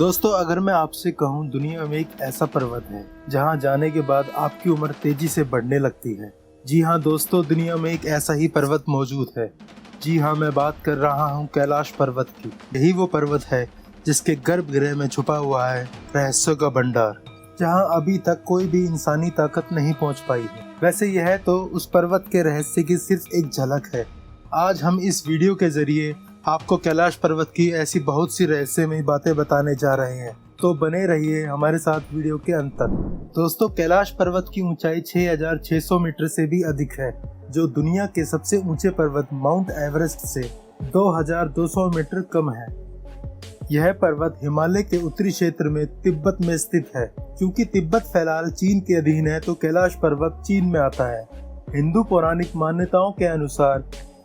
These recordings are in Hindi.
दोस्तों, अगर मैं आपसे कहूँ दुनिया में एक ऐसा पर्वत है जहाँ जाने के बाद आपकी उम्र तेजी से बढ़ने लगती है। जी हाँ दोस्तों, दुनिया में एक ऐसा ही पर्वत मौजूद है। जी हाँ, मैं बात कर रहा हूँ कैलाश पर्वत की। यही वो पर्वत है जिसके गर्भगृह में छुपा हुआ है रहस्यों का भंडार, जहाँ अभी तक कोई भी इंसानी ताकत नहीं पहुँच पाई है। वैसे यह तो उस पर्वत के रहस्य की सिर्फ एक झलक है। आज हम इस वीडियो के जरिए आपको कैलाश पर्वत की ऐसी बहुत सी रहस्यमयी बातें बताने जा रहे हैं, तो बने रहिए हमारे साथ वीडियो के अंत तक। दोस्तों, कैलाश पर्वत की ऊंचाई 6600 मीटर से भी अधिक है, जो दुनिया के सबसे ऊंचे पर्वत माउंट एवरेस्ट से 2200 मीटर कम है। यह पर्वत हिमालय के उत्तरी क्षेत्र में तिब्बत में स्थित है। क्योंकि तिब्बत फिलहाल चीन के अधीन है, तो कैलाश पर्वत चीन में आता है। हिंदू पौराणिक मान्यताओं के अनुसार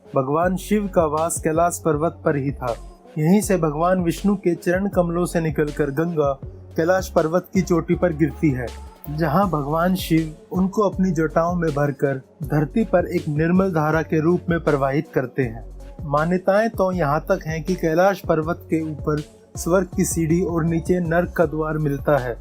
भगवान शिव का वास कैलाश पर्वत पर ही था। यहीं से भगवान विष्णु के चरण कमलों से निकलकर गंगा कैलाश पर्वत की चोटी पर गिरती है, जहां भगवान शिव उनको अपनी जटाओं में भरकर धरती पर एक निर्मल धारा के रूप में प्रवाहित करते हैं। मान्यताएं तो यहाँ तक हैं कि कैलाश पर्वत के ऊपर स्वर्ग की सीढ़ी और नीचे नर्क का द्वार मिलता है।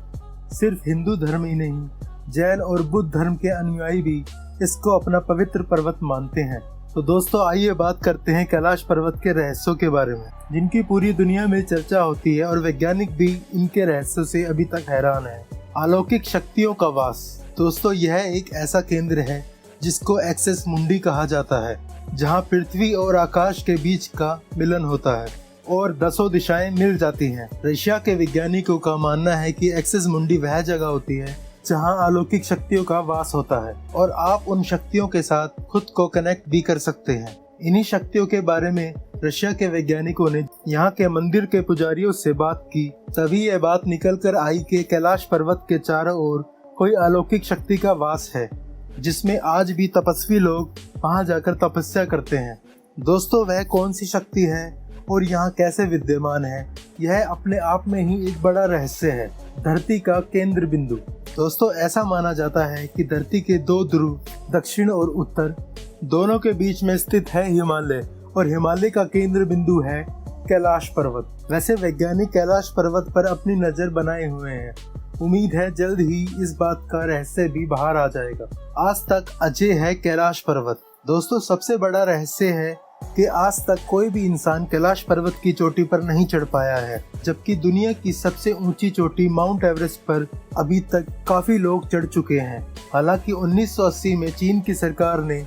सिर्फ हिंदू धर्म ही नहीं, जैन और बुद्ध धर्म के अनुयायी भी इसको अपना पवित्र पर्वत मानते हैं। तो दोस्तों, आइए बात करते हैं कैलाश पर्वत के रहस्यों के बारे में, जिनकी पूरी दुनिया में चर्चा होती है और वैज्ञानिक भी इनके रहस्यों से अभी तक हैरान है। अलौकिक शक्तियों का वास। दोस्तों, यह एक ऐसा केंद्र है जिसको एक्सेस मुंडी कहा जाता है, जहां पृथ्वी और आकाश के बीच का मिलन होता है और 10 दिशाएं मिल जाती हैं। रशिया के वैज्ञानिकों का मानना है कि एक्सेस मुंडी वह जगह होती है जहां अलौकिक शक्तियों का वास होता है और आप उन शक्तियों के साथ खुद को कनेक्ट भी कर सकते हैं। इन्हीं शक्तियों के बारे में रशिया के वैज्ञानिकों ने यहाँ के मंदिर के पुजारियों से बात की, तभी यह बात निकल कर आई कि कैलाश पर्वत के चारों ओर कोई अलौकिक शक्ति का वास है, जिसमें आज भी तपस्वी लोग वहां जाकर तपस्या करते हैं। दोस्तों, वह कौन सी शक्ति है और यहाँ कैसे विद्यमान है, यह अपने आप में ही एक बड़ा रहस्य है। धरती का केंद्र बिंदु। दोस्तों, ऐसा माना जाता है कि धरती के 2 ध्रुव दक्षिण और उत्तर दोनों के बीच में स्थित है हिमालय, और हिमालय का केंद्र बिंदु है कैलाश पर्वत। वैसे वैज्ञानिक कैलाश पर्वत पर अपनी नजर बनाए हुए हैं। उम्मीद है जल्द ही इस बात का रहस्य भी बाहर आ जाएगा। आज तक अजय है कैलाश पर्वत। दोस्तों, सबसे बड़ा रहस्य है कि आज तक कोई भी इंसान कैलाश पर्वत की चोटी पर नहीं चढ़ पाया है, जबकि दुनिया की सबसे ऊंची चोटी माउंट एवरेस्ट पर अभी तक काफी लोग चढ़ चुके हैं। हालांकि 1980 में चीन की सरकार ने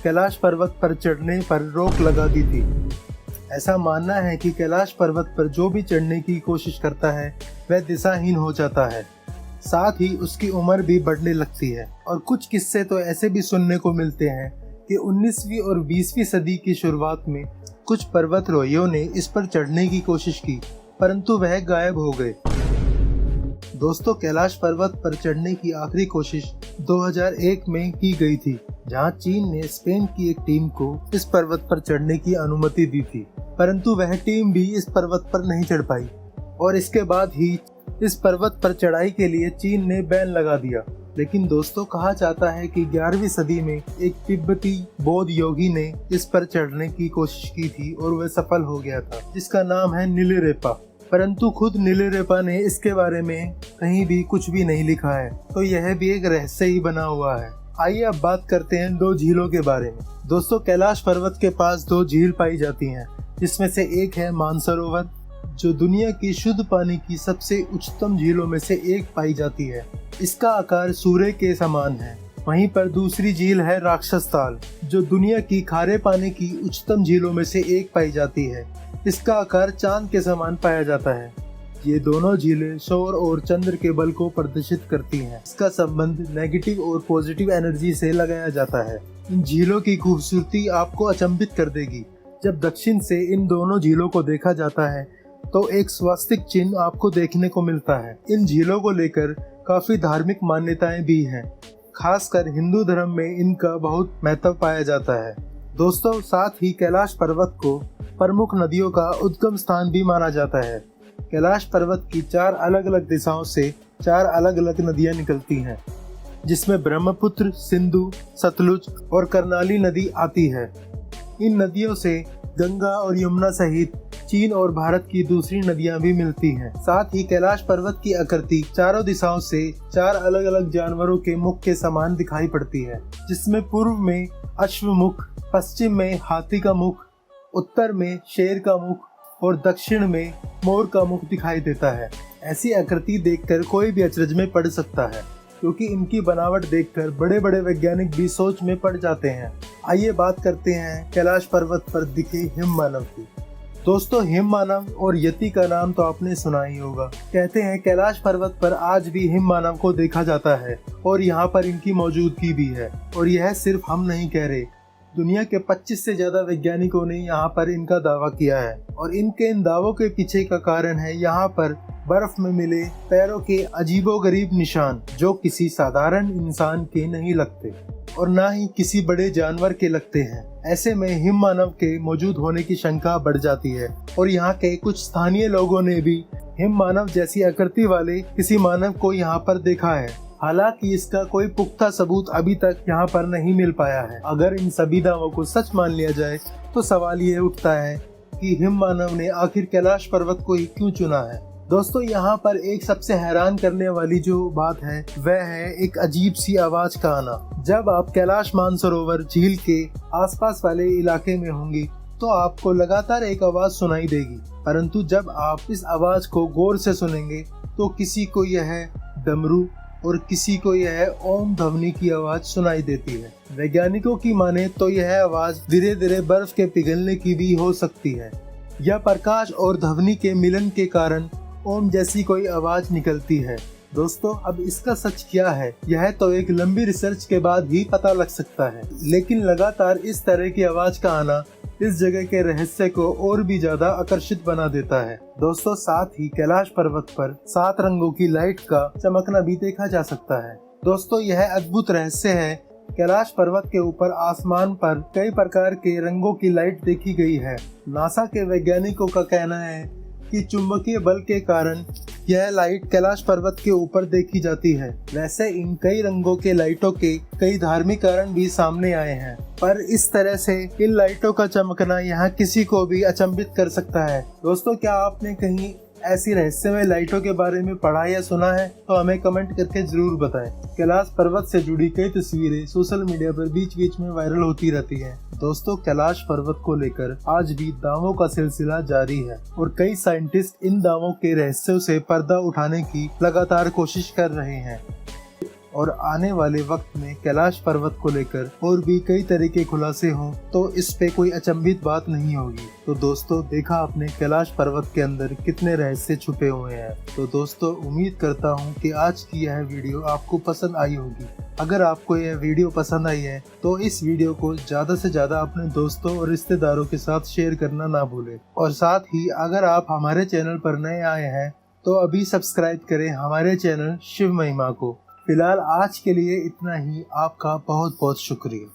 कैलाश पर्वत पर चढ़ने पर रोक लगा दी थी। ऐसा मानना है कि कैलाश पर्वत पर जो भी चढ़ने की कोशिश करता है वह दिशाहीन हो जाता है, साथ ही उसकी उम्र भी बढ़ने लगती है। और कुछ किस्से तो ऐसे भी सुनने को मिलते हैं कि 19वीं और 20वीं सदी की शुरुआत में कुछ पर्वतारोहियों ने इस पर चढ़ने की कोशिश की, परंतु वह गायब हो गए। दोस्तों, कैलाश पर्वत पर चढ़ने की आखिरी कोशिश 2001 में की गई थी, जहां चीन ने स्पेन की एक टीम को इस पर्वत पर चढ़ने की अनुमति दी थी, परंतु वह टीम भी इस पर्वत पर नहीं चढ़ पाई और इसके बाद ही इस पर्वत पर चढ़ाई के लिए चीन ने बैन लगा दिया। लेकिन दोस्तों, कहा जाता है कि 11वीं सदी में एक तिब्बती बौद्ध योगी ने इस पर चढ़ने की कोशिश की थी और वह सफल हो गया था, जिसका नाम है नीलेरेपा। परंतु खुद नीलेरेपा ने इसके बारे में कहीं भी कुछ भी नहीं लिखा है, तो यह भी एक रहस्य ही बना हुआ है। आइए अब बात करते हैं 2 झीलों के बारे में। दोस्तों, कैलाश पर्वत के पास 2 झील पाई जाती हैं, जिसमें से एक है मानसरोवर, जो दुनिया की शुद्ध पानी की सबसे उच्चतम झीलों में से एक पाई जाती है। इसका आकार सूर्य के समान है। वहीं पर दूसरी झील है राक्षस ताल, जो दुनिया की खारे पानी की उच्चतम झीलों में से एक पाई जाती है। इसका आकार चांद के समान पाया जाता है। ये दोनों झीलें सौर और चंद्र के बल को प्रदर्शित करती हैं। इसका संबंध नेगेटिव और पॉजिटिव एनर्जी से लगाया जाता है। इन झीलों की खूबसूरती आपको अचंभित कर देगी। जब दक्षिण से इन दोनों झीलों को देखा जाता है तो एक स्वास्तिक चिन्ह आपको देखने को मिलता है। इन झीलों को लेकर काफी धार्मिक मान्यताएं भी हैं। खासकर हिंदू धर्म में इनका बहुत महत्व पाया जाता है। दोस्तों, साथ ही कैलाश पर्वत को प्रमुख नदियों का उद्गम स्थान भी माना जाता है। कैलाश पर्वत की 4 अलग अलग दिशाओं से 4 अलग अलग नदियां निकलती हैं, जिसमें ब्रह्मपुत्र, सिंधु, सतलुज और कर्नाली नदी आती है। इन नदियों से गंगा और यमुना सहित चीन और भारत की दूसरी नदियां भी मिलती हैं। साथ ही कैलाश पर्वत की आकृति चारों दिशाओं से 4 अलग अलग जानवरों के मुख के समान दिखाई पड़ती है, जिसमें पूर्व में अश्वमुख, पश्चिम में हाथी का मुख, उत्तर में शेर का मुख और दक्षिण में मोर का मुख दिखाई देता है। ऐसी आकृति देखकर कोई भी अचरज में पड़ सकता है, क्योंकि इनकी बनावट देखकर बड़े बड़े वैज्ञानिक भी सोच में पड़ जाते हैं। आइए बात करते हैं कैलाश पर्वत पर दिखे हिम मानव की। दोस्तों, हिम मानव और यति का नाम तो आपने सुना ही होगा। कहते हैं कैलाश पर्वत पर आज भी हिम मानव को देखा जाता है और यहाँ पर इनकी मौजूदगी भी है। और यह सिर्फ हम नहीं कह रहे, दुनिया के 25 से ज्यादा वैज्ञानिकों ने यहाँ पर इनका दावा किया है। और इनके इन दावों के पीछे का कारण है यहाँ पर बर्फ में मिले पैरों के अजीबोगरीब निशान, जो किसी साधारण इंसान के नहीं लगते और ना ही किसी बड़े जानवर के लगते हैं। ऐसे में हिम मानव के मौजूद होने की शंका बढ़ जाती है और यहाँ के कुछ स्थानीय लोगों ने भी हिम मानव जैसी आकृति वाले किसी मानव को यहाँ पर देखा है। हालांकि इसका कोई पुख्ता सबूत अभी तक यहाँ पर नहीं मिल पाया है। अगर इन सभी दावों को सच मान लिया जाए तो सवाल ये उठता है कि हिम मानव ने आखिर कैलाश पर्वत को ही क्यों चुना है। दोस्तों, यहाँ पर एक सबसे हैरान करने वाली जो बात है वह है एक अजीब सी आवाज का आना। जब आप कैलाश मानसरोवर झील के आसपास वाले इलाके में होंगे तो आपको लगातार एक आवाज सुनाई देगी, परंतु जब आप इस आवाज को गौर से सुनेंगे तो किसी को यह डमरू और किसी को यह ओम ध्वनि की आवाज सुनाई देती है। वैज्ञानिकों की माने तो यह आवाज धीरे धीरे बर्फ के पिघलने की भी हो सकती है, या प्रकाश और ध्वनि के मिलन के कारण ओम जैसी कोई आवाज निकलती है। दोस्तों, अब इसका सच क्या है यह तो एक लंबी रिसर्च के बाद ही पता लग सकता है, लेकिन लगातार इस तरह की आवाज का आना इस जगह के रहस्य को और भी ज्यादा आकर्षित बना देता है। दोस्तों, साथ ही कैलाश पर्वत पर 7 रंगों की लाइट का चमकना भी देखा जा सकता है। दोस्तों, यह अद्भुत रहस्य है। कैलाश पर्वत के ऊपर आसमान पर कई प्रकार के रंगों की लाइट देखी गई है। नासा के वैज्ञानिकों का कहना है कि चुंबकीय बल के कारण यह लाइट कैलाश पर्वत के ऊपर देखी जाती है। वैसे इन कई रंगों के लाइटों के कई धार्मिक कारण भी सामने आए हैं, पर इस तरह से इन लाइटों का चमकना यहाँ किसी को भी अचंभित कर सकता है। दोस्तों, क्या आपने कहीं ऐसी रहस्यमय लाइटों के बारे में पढ़ा या सुना है तो हमें कमेंट करके जरूर बताएं। कैलाश पर्वत से जुड़ी कई तस्वीरें सोशल मीडिया पर बीच बीच में वायरल होती रहती हैं। दोस्तों, कैलाश पर्वत को लेकर आज भी दावों का सिलसिला जारी है और कई साइंटिस्ट इन दावों के रहस्यों से पर्दा उठाने की लगातार कोशिश कर रहे हैं। और आने वाले वक्त में कैलाश पर्वत को लेकर और भी कई तरह के खुलासे हों तो इस पे कोई अचंभित बात नहीं होगी। तो दोस्तों, देखा आपने कैलाश पर्वत के अंदर कितने रहस्य छुपे हुए हैं। तो दोस्तों, उम्मीद करता हूँ कि आज की यह वीडियो आपको पसंद आई होगी। अगर आपको यह वीडियो पसंद आई है तो इस वीडियो को ज्यादा से ज्यादा अपने दोस्तों और रिश्तेदारों के साथ शेयर करना ना भूलें। और साथ ही अगर आप हमारे चैनल पर नए आए हैं तो अभी सब्सक्राइब करें हमारे चैनल शिव महिमा को। फिलहाल आज के लिए इतना ही। आपका बहुत बहुत शुक्रिया।